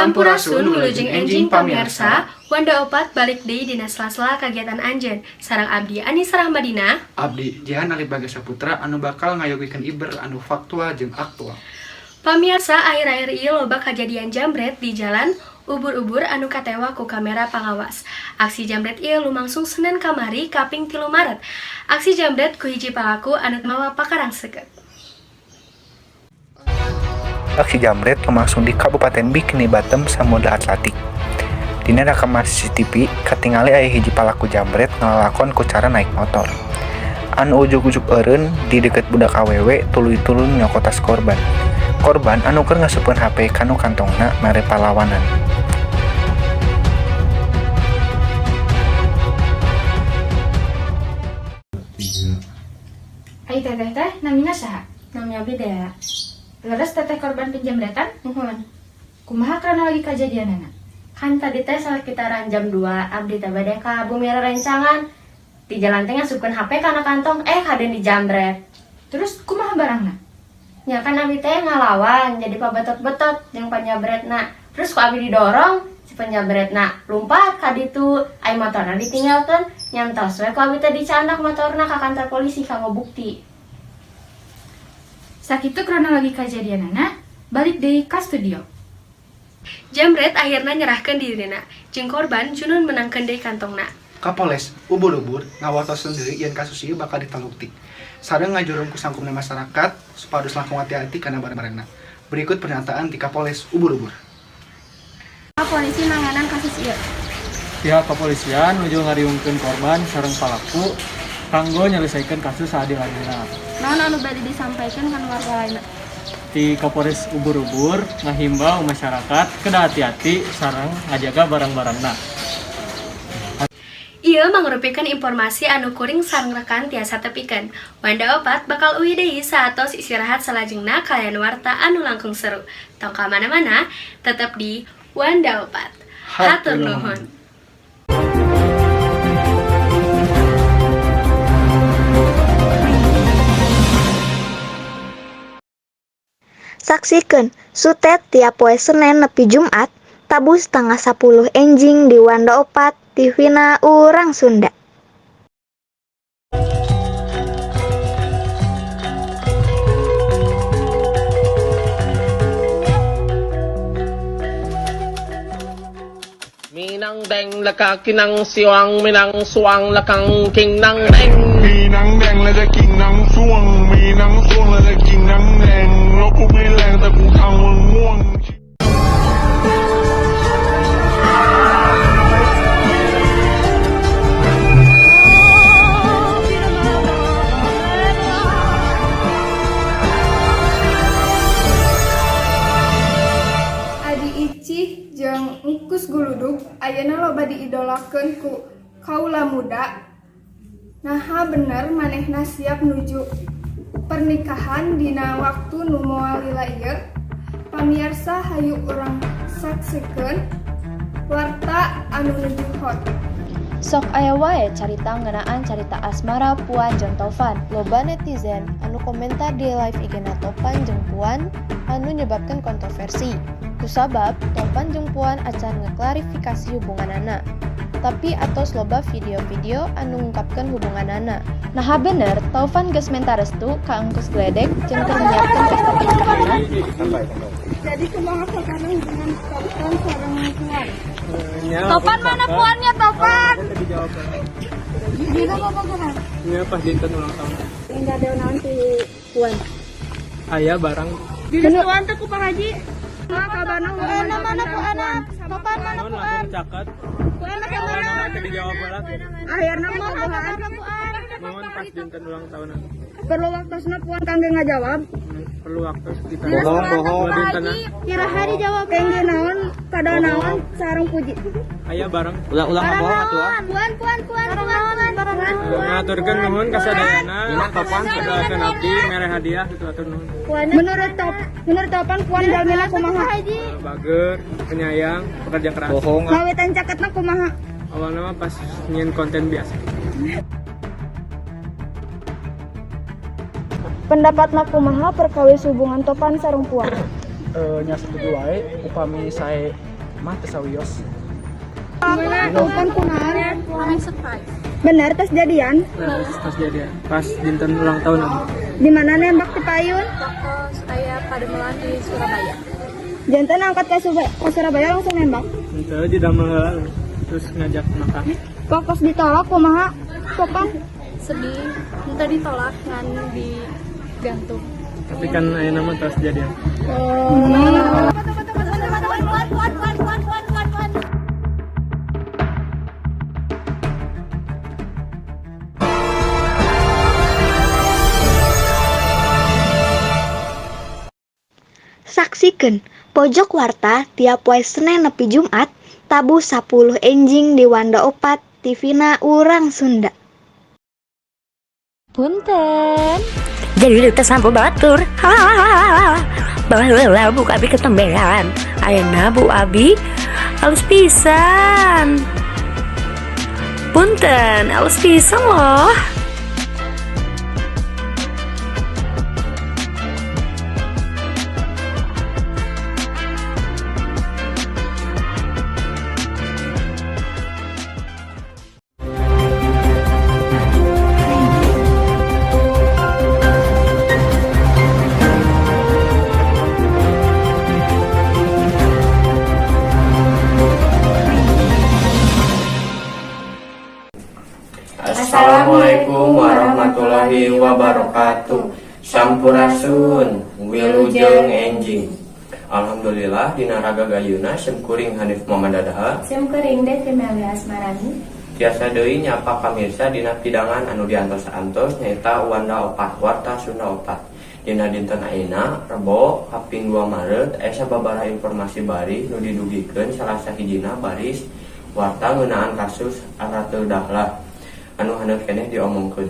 Sampurasun wilujeng enjing pamirsa, Wanda opat balik deui dina sela-sela kagiatan anjeun. Sareng abdi Anisa Rahmadina, abdi Jihan Ali Bagas Saputra anu bakal ngayogikeun iber anu faktual jeung aktual. Pamirsa, akhir-akhir ieu loba kajadian jambret di jalan ubur-ubur anu katewa ku kamera pangawas. Aksi jambret ieu lumangsung Senin kamari kaping 3 Maret. Aksi jambret ku hiji pelaku anu mawa pakarang seukeut. Aksi jambret lumangsung di Kabupaten Bikini Bottom, Samudra Atlantik. Dina rekaman CCTV katingali aya hiji palaku jambret ngalakon ku cara naik motor. Anu ujug-ujug eureun di deket budak awewe tuluy-tuluy nyokot tas korban. Korban anu keur ngasupkeun HP kanu kantongna mere palawanan. Hai teteh, namina saha? Namanya beda. Leres teteh korban penjambretan? Nuhun. Kumaha karena lagi kejadianana? Kan tadi teh sekitaran jam 2 abdi teh bade ka Bumira Rencangan. Di jalan teh ngasupkeun HP kana kantong, kaden dijambret. Terus kumaha barangna? Nya kan abdi teh ngalawan jadi pabetot-betot jeung penjambretna. Terus ku abdi didorong, si penjambretna lompat ka ditu, ai motorna ditinggalkeun, nyantos we ku abdi teh dicandak motorna ka kantor polisi kanggo bukti. Sakitu kronologi kejadianana, balik deui ka studio. Jambret akhirna nyerahkeun dirina, jeung korban junun menangkeun deui kantongna. Kapolres ubur-ubur ngawartosan deui yen kasus ieu bakal ditalukti. Sareng ngajurung ku sangkumna masyarakat supados langkung hati-hati kana barang-barangna. Berikut pernyataan ti Kapolres ubur-ubur. Polisi nanganan kasus ieu. Pihak kepolisian nuju ngariungkeun korban sareng pelaku kanggo nyelesaikeun kasus saadil-adilna. Naon anu bade disampaikan kan warga lainna? Ti Kapolres ubur-ubur ngahimbau masyarakat kedah hati-hati sareng ngajaga barang-barangna. Ieu mangrupikeun informasi anu kuring sareng rekan tiasa tepikeun. Wanda opat bakal uwi deui saatos istirahat salajengna kalian warta anu langkung seru. Tong ka mana-mana, tetep di Wanda opat. Hatur nuhun. Saksikeun Sutet tiap poe Senen nepi Jumat tabuh 9:30 enjing di Wanda opat TV-na urang Sunda. Minang deng laka kinang siwang minang suang lakang king nang deng Minang deng laka king nang suang laka king nang deng lo ku bilangแต่กูทำมึงง่วงAdi Icih jeung Ngkus Guludug ayeuna loba diidolakeun ku kaula muda. Naha bener manehna siap nuju pernikahan dina waktu nu moal lila ieu. Pamirsa hayu urang saksikeun warta anu nuju hot. Sok aya wae carita ngeunaan carita asmara Puan jeung Tovan. Loba netizen anu komentar di live IG-na Tovan jeung Puan anu nyebabkeun kontroversi. Kusabab Tovan jeung Puan acan ngeklarifikasi hubunganana. Tapi atos loba video-video anu ngungkapkeun hubunganana. Naha bener Tovan geus menta restu ka Engkus Gledek jeung keur nyiapkeun pesta pernikahanna. Jadi kumaha sakana hubungan Tovan sareng Puan? Topan mana Puannya Topan? Dina apa kan? Iya pas dinten ulang tahun. Enggak ada nanti Puan. Aya barang Jadi Puan teh ku Pak Haji. Kabana mana Puan? Topan mana naon Puan? langsung caket. Puan make mana? Tadi jawab barat. Akhirna mah Puan. Mohon pas dinten ulang tahunan. Perlu waktosna Puan kangge ngajawab. Perlu waktu sekitar Bohong. dinten. Kira hari jawab kangge naon kada naon sareng puji. Aya barang. Ulang bohong atuh. Puan. Ngaturkeun nuhun ka sadayana. Topan sadayana abdi mere hadiah kitu atur nuhun. Menurut Topan Puan jalmina kumaha? Bager, penyayang, pekerja keras. Ngawitan caketna kumaha? Awalnya mah pas nyin konten biasa. Pendapatna kumaha perkawis hubungan Topan sareng Puan? Nya setuju wae upami sae mah tesawios. Bukan kunaon. Benar tes jadian? Pas jadian, pas dinten ulang tahun Abi. Di mana nembak ti payun? Saya pada melatih Surabaya. Jantan angkat ke Surabaya langsung nembak. Itu di dalam terus ngajak makan. Kokos ditolak kumaha? Sopan. Sedih, minta ditolak kan digantung. Tapi kan ayeuna mah tos jadian. Saksikan pojok warta tiap poe Senin nepi Jumat tabu 10 enjing di Wanda Opat TVna urang Sunda. Punten. Jadi kita sampo batur. Hahaha. Baheula Bu Abi ketembean. Ayeuna Bu Abi halus pisan. Punten, halus pisan loh. Assalamualaikum warahmatullahi wabarakatuh. Sampurasun, wilujeng enjing. Alhamdulillah dina raga gayuna simkuring Hanif Muhammad Adaha. Simkuring Devi Meli Asmarani. Tiasa deui nyapa pamirsa dina pidangan anu diantos-antos nyaeta Wanda Opat Warta Sunda Opat. Dina dinten ayeuna Rebo Haping 2 Maret aya sababaraha informasi bari nu didugikeun salah sahijina baris warta ngeunaan kasus Aratul Dahlah. Anu handap keneh diomongkeun.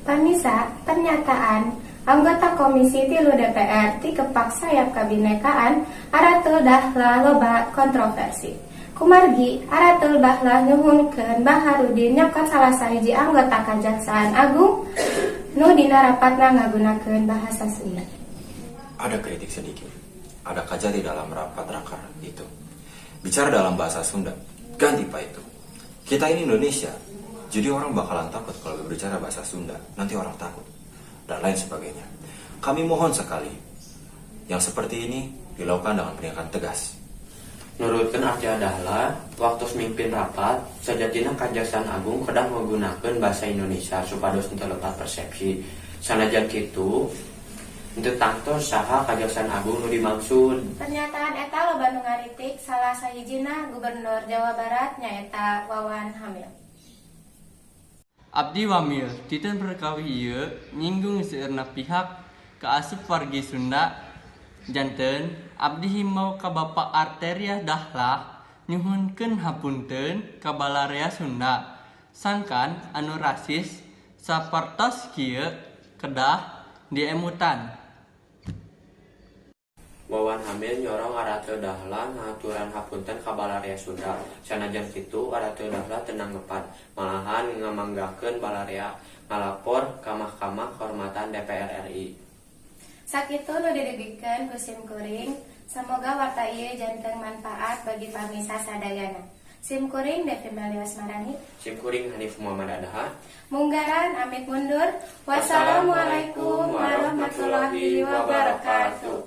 Pamisa, pernyataan anggota Komisi 3 DPR ti kepak sayap kabinekaan Aratul Dahlah loba kontroversi. Kumargi Aratul Dahlah nyuhunkeun Baharudin nyokot salah sahiji anggota Kajaksaan Agung nu dina rapatna ngagunakeun bahasa Sunda. Ada kritik sedikit. Ada kaja di dalam rapat rakar itu. Bicara dalam bahasa Sunda. Ganti Pak itu. Kita ini Indonesia. Jadi orang bakalan takut kalau berbicara bahasa Sunda. Nanti orang takut. Dan lain sebagainya. Kami mohon sekali. Yang seperti ini dilakukan dengan penindakan tegas. Nurutkeun Arti Dahlah, waktu mimpin rapat, sajatina Kajaksaan Agung kedah menggunakan bahasa Indonesia supados henteu lepat persepsi. Sanajan kitu, henteu tangtos saha Kajaksaan Agung nu dimaksud. Pernyataan eta loba nu ngaritik salah sahijina Gubernur Jawa Barat nyaeta Wawan Hamil. Abdi Wamil, titen perkawi ieu nyinggung seueurna pihak kaasup wargi Sunda. Janten, abdi himbau ka Bapak Arteria Dahlah nyuhunkeun hapunten ka balarea Sunda. Sangkan anu rasis sapertos kieu kedah diemutan. Wawan Hamil nyorong Aratul Dahlah ngaturan hapunten ka balarea Sunda. Sanajan kitu Aratul Dahlah teu nanggepan, malahan ngamanggakeun balarea ngalapor ka Mahkamah Kehormatan DPR RI. Sakitu nu didegikeun ku simkuring, semoga warta ieu janten manfaat bagi pamisa sadayana. Simkuring Devi Meli Asmarani. Simkuring Hanif Muhammad Adaha. Munggaran amit mundur. Wassalamualaikum warahmatullahi wabarakatuh.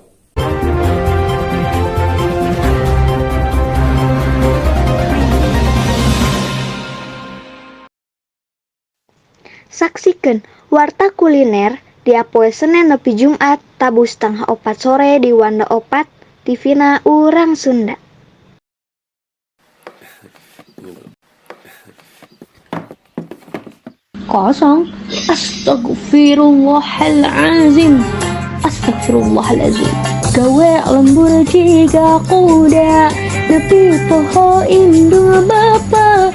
Saksikan warta kuliner di poe Senin nepi Jumat tabu 3:30 sore di Wanda Opat TVna urang Sunda. Kosong. Astagfirullahalazim. Astagfirullahalazim. Gawe lembur jika kuda nepi poho indung bapa.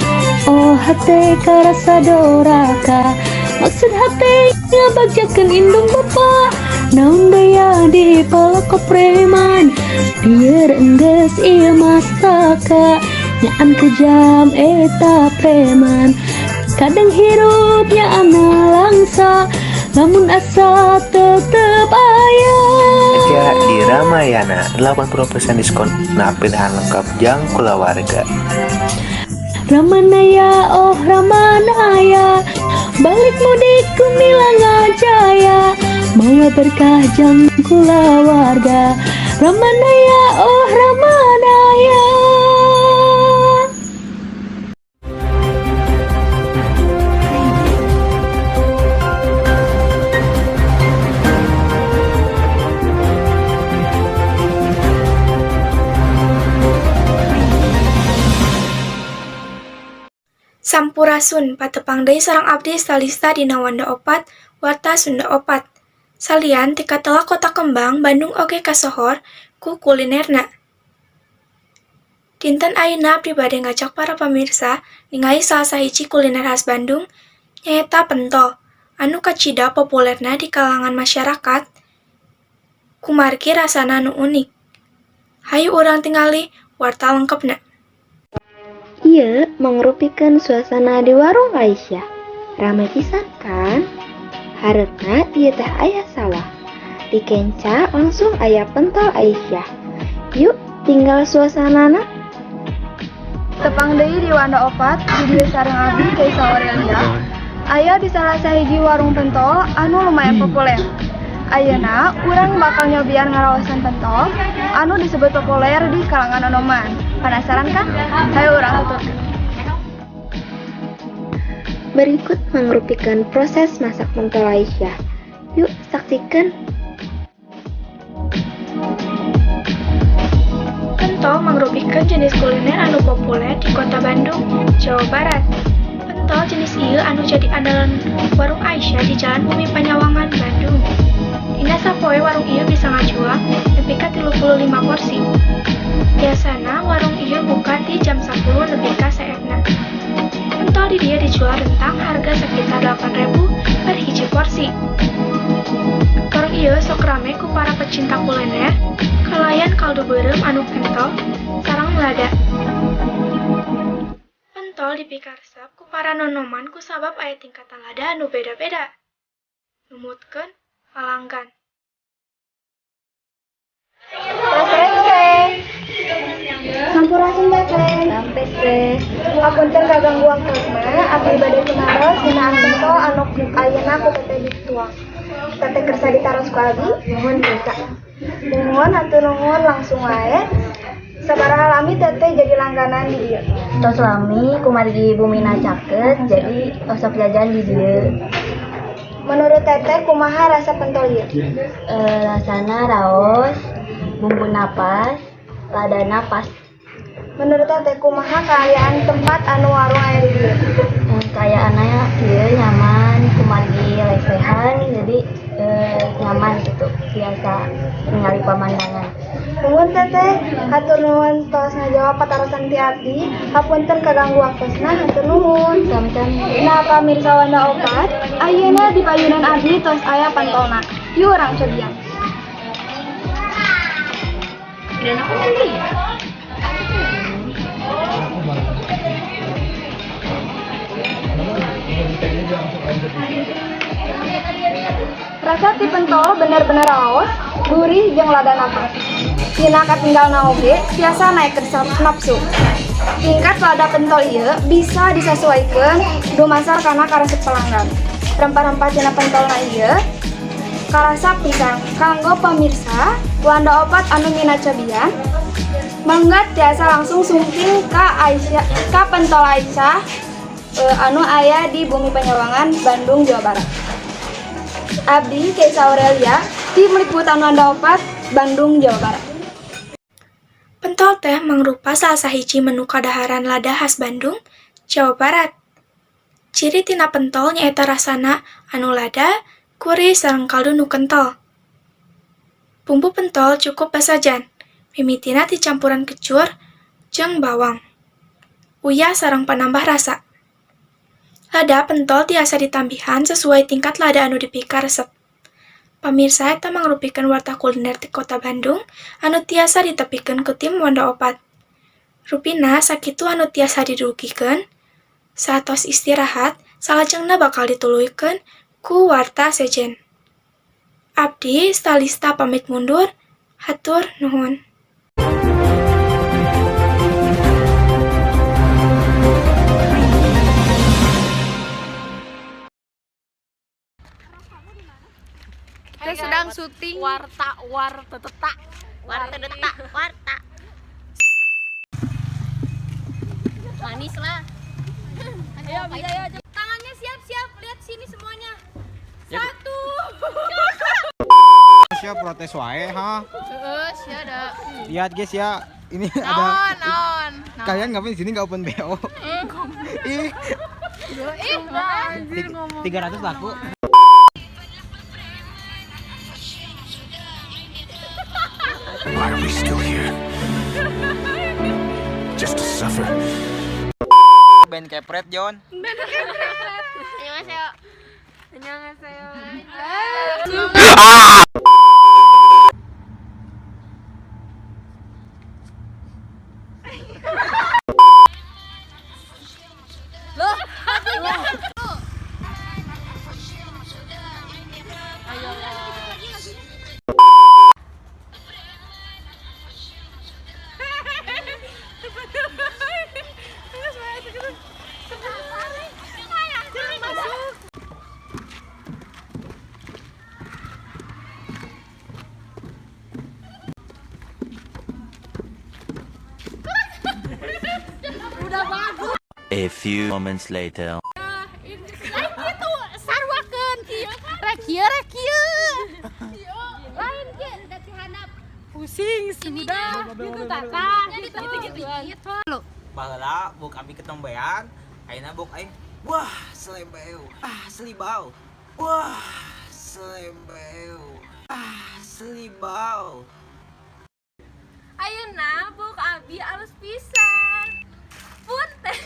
Oh hati karasa doraka. Maksud hatinya bagjakan indung bapa. Naun daya di palako preman. Biar engges iya mastaka. Nyaan kejam eta preman. Kadang hirupnya ana langsa. Namun asa tetep ayah. Malaysia di Ramayana 80% diskon. Nah, pilihan lengkap jang kulawarga. Ramanaya, oh Ramanaya, balik mudik kumilang jaya, mau berkah jang kulawarga. Ramanaya, oh Ramanaya. Sampurasun patepang deui sareng abdi stalista dina Wanda Opat Warta Sunda Opat. Salian ti katelah Kota Kembang Bandung oge kasohor ku kulinerna. Dinten ayeuna abdi bade ngajak para pamirsa ningali salah sahiji kuliner khas Bandung nyaeta pentol anu kacida populerna di kalangan masyarakat kumargi rasana anu unik. Hayu urang tingali warta lengkepna. Ieu mangrupikeun suasana di warung Aisyah. Ramai pisan kan? Hareutna ieu teh aya sawah. Di kenca langsung aya pentol Aisyah. Yuk tinggal suasanana. Tepang deui di Wanda Opat, di dieu sareng abdi Keisa Aurelia. Aya di salah sahiji warung pentol anu lumayan populer. Ayeuna urang bakal nyobian ngaraosan pentol anu disebut populer di kalangan anoman. Penasaran kan? Hayu urang tutup. Berikut mangrupikeun proses masak pentol Aisyah. Yuk saksikan. Pentol mangrupikeun jenis kuliner anu populer di Kota Bandung, Jawa Barat. Pentol jenis ieu anu jadi andalan warung Aisyah di Jalan Bumi Panyawangan, Bandung. Dina sapoe warung ieu bisa ngajual nepi ka 35 porsi. Biasana warung ieu buka di jam 10 lebih ka saena. Pentol di dieu dijual rentang harga sekitar 8.000 per hiji porsi. Warung ieu sok rame ku para pecinta kuliner, kalayan kaldu beureum anu pentol sareng lada. Pentol dipikaresep ku para nonoman ku sabab aya tingkatan lada anu beda-beda. Numutkeun pelanggan. Sampurasun Teteh. Sampai teh. Apunten kaganggu waktuna, abdi bade kumaros ngeunaan pentol anu ayeuna ku Teteh dituang. Teteh kersa ditaros ku abdi, nuhun bisa. Nuhun atuh nuhun langsung wae. Sabaraha lami Teteh jadi langganan di dieu? Tos lami kumargi bumina caket, jadi osok jajan di dieu. Menurut Teteh kumaha rasa pentol ieu? Rasana raos, bumbu napas, lada napas. Menurut Teteh kumaha keayaan tempat anu warung aya di dieu? Kaayaanna ieu nyaman, kumargi lesehan, jadi nyaman gitu, biasa ningali pemandangan. Nuhun Teteh, hatur nuhun tos ngajawab patarosan ti abdi. Hapunten kaganggu waktosna, hatur nuhun. Sami-sami. Nah, pamirsa Wanda Opat, ayeuna di payunan abdi tos aya pentolna. Yuk urang cobian. Dan aku nanti ya. Rasa ti pentol bener-bener raos, gurih jeung lada napas. Dina katinggalna oge tiasa naekeun nafsu. Tingkat lada pentol ieu bisa disesuaikeun dumasar kana karesep pelanggan. Rempah-rempah tina pentolna ieu karasa pisan. Kanggo pamirsa Wanda Opat anu minat cobian, mangga tiasa langsung sumping ka Aisyah, ka pentol Aisyah anu aya di Bumi Panyawangan, Bandung, Jawa Barat. Abdi Keisa Aurelia, Tim Liputan Wanda Opat, Bandung, Jawa Barat. Pentol teh mangrupa salah sahiji menu kadaharan lada khas Bandung, Jawa Barat. Ciri tina pentol nyaeta rasana anu lada, gurih sareng kaldu nu kental. Bumbu pentol cukup basajan, mimitina dicampuran kencur jeung bawang, uyah sareng penambah rasa. Lada pentol tiasa ditambihan sesuai tingkat lada anu dipikaresep. Pamirsa eta mangrupikeun warta kuliner di Kota Bandung anu tiasa ditepikeun ku tim Wanda Opat. Rupina sakitu anu tiasa dirugikeun, satos istirahat salajengna bakal dituluikeun ku warta sejen. Abdi stalista pamit mundur, Hatur nuhun. Kita sedang syuting warta. Manis lah. Ayo, tangannya siap-siap, lihat sini semuanya. Satu. Siap protes wae ha. Siap ada. Lihat guys ya, ini Naon. kalian ngapain di sini nggak open BO? Ih, Anjir ngomong. 300 laku. Why are we still here? Just to suffer. Ben kepret John. Annyeonghaseyo. A few moments later. Itu sarwakeun kieu rek kieu. Lain kieu da dihandap. Pusing sudah. Gitu tata. Gitu. Baheula buk abi ketombean, ayeuna buk aing. Wah, selembeu. Selibau. Wah, selembeu. Selibau. Ayeuna buk abi alus pisan. Punten.